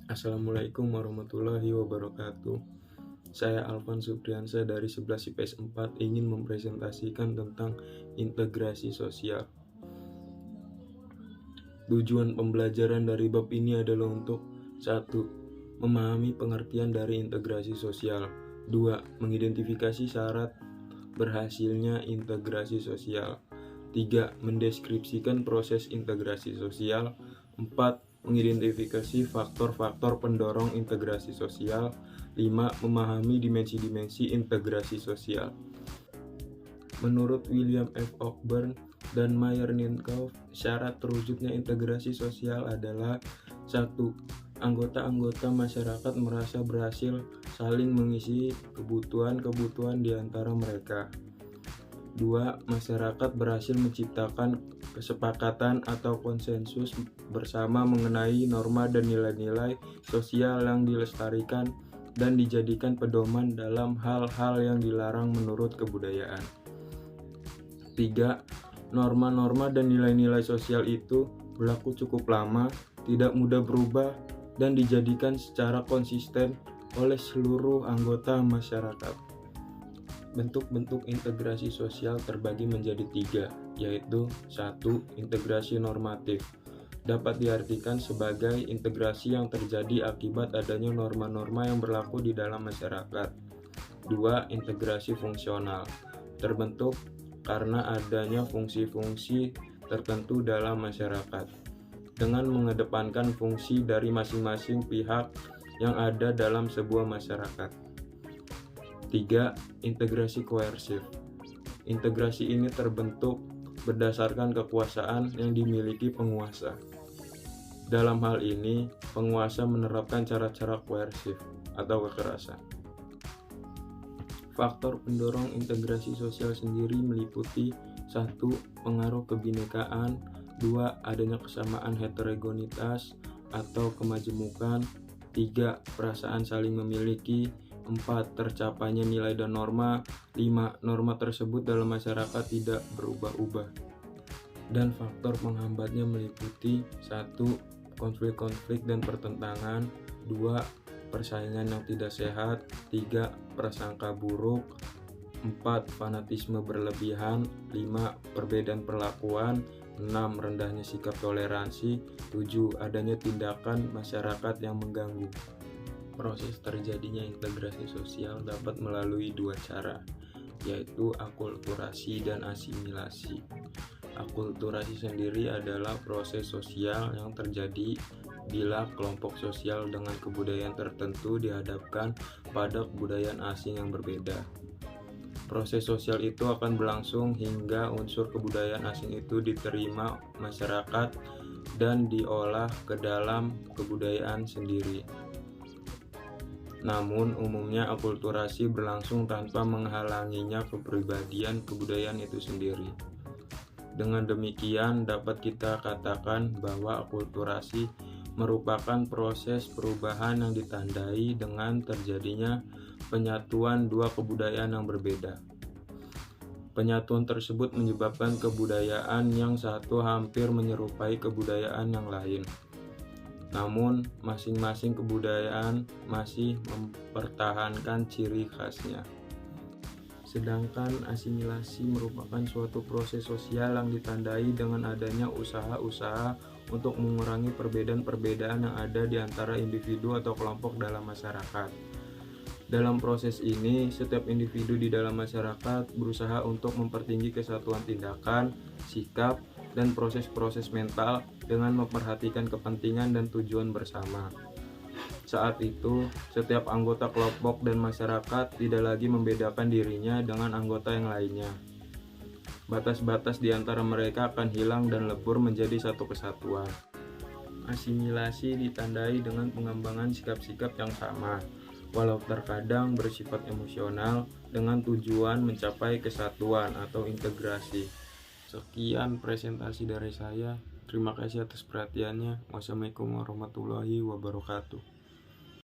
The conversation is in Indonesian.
Assalamualaikum warahmatullahi wabarakatuh. Saya Alvan Supriyansa dari 11 IPS 4 ingin mempresentasikan tentang integrasi sosial. Tujuan pembelajaran dari bab ini adalah untuk 1. Memahami pengertian dari integrasi sosial. 2. Mengidentifikasi syarat berhasilnya integrasi sosial. 3. Mendeskripsikan proses integrasi sosial. 4. Mengidentifikasi faktor-faktor pendorong integrasi sosial. 5. Memahami dimensi-dimensi integrasi sosial. Menurut William F. Cockburn dan Meyer Ninkoff, syarat terwujudnya integrasi sosial adalah 1. Anggota-anggota masyarakat merasa berhasil saling mengisi kebutuhan-kebutuhan di antara mereka. 2. Masyarakat berhasil menciptakan kesepakatan atau konsensus bersama mengenai norma dan nilai-nilai sosial yang dilestarikan dan dijadikan pedoman dalam hal-hal yang dilarang menurut kebudayaan. 3. Norma-norma dan nilai-nilai sosial itu berlaku cukup lama, tidak mudah berubah, dan dijadikan secara konsisten oleh seluruh anggota masyarakat. Bentuk-bentuk integrasi sosial terbagi menjadi 3, yaitu 1. Integrasi normatif. Dapat diartikan sebagai integrasi yang terjadi akibat adanya norma-norma yang berlaku di dalam masyarakat. 2. Integrasi fungsional. Terbentuk karena adanya fungsi-fungsi tertentu dalam masyarakat, dengan mengedepankan fungsi dari masing-masing pihak yang ada dalam sebuah masyarakat. 3. Integrasi koersif. Integrasi ini terbentuk berdasarkan kekuasaan yang dimiliki penguasa. Dalam hal ini, penguasa menerapkan cara-cara koersif atau kekerasan. Faktor pendorong integrasi sosial sendiri meliputi 1. Pengaruh kebinekaan. 2. Adanya kesamaan heterogenitas atau kemajemukan. 3. Perasaan saling memiliki. 4. Tercapainya nilai dan norma. 5. Norma tersebut dalam masyarakat tidak berubah-ubah. Dan faktor penghambatnya meliputi 1. Konflik-konflik dan pertentangan. 2. Persaingan yang tidak sehat. 3. Prasangka buruk. 4. Fanatisme berlebihan. 5. Perbedaan perlakuan. 6. Rendahnya sikap toleransi. 7. Adanya tindakan masyarakat yang mengganggu. Proses terjadinya integrasi sosial dapat melalui 2 cara, yaitu akulturasi dan asimilasi. Akulturasi sendiri adalah proses sosial yang terjadi bila kelompok sosial dengan kebudayaan tertentu dihadapkan pada kebudayaan asing yang berbeda. Proses sosial itu akan berlangsung hingga unsur kebudayaan asing itu diterima masyarakat dan diolah ke dalam kebudayaan sendiri. Namun, umumnya akulturasi berlangsung tanpa menghalanginya kepribadian kebudayaan itu sendiri. Dengan demikian, dapat kita katakan bahwa akulturasi merupakan proses perubahan yang ditandai dengan terjadinya penyatuan 2 kebudayaan yang berbeda. Penyatuan tersebut menyebabkan kebudayaan yang satu hampir menyerupai kebudayaan yang lain. Namun, masing-masing kebudayaan masih mempertahankan ciri khasnya. Sedangkan asimilasi merupakan suatu proses sosial yang ditandai dengan adanya usaha-usaha untuk mengurangi perbedaan-perbedaan yang ada di antara individu atau kelompok dalam masyarakat. Dalam proses ini, setiap individu di dalam masyarakat berusaha untuk mempertinggi kesatuan tindakan, sikap, dan proses-proses mental dengan memperhatikan kepentingan dan tujuan bersama. Saat itu, setiap anggota kelompok dan masyarakat tidak lagi membedakan dirinya dengan anggota yang lainnya. Batas-batas di antara mereka akan hilang dan lebur menjadi satu kesatuan. Asimilasi ditandai dengan pengembangan sikap-sikap yang sama, walau terkadang bersifat emosional dengan tujuan mencapai kesatuan atau integrasi. Sekian presentasi dari saya. Terima kasih atas perhatiannya. Wassalamualaikum warahmatullahi wabarakatuh.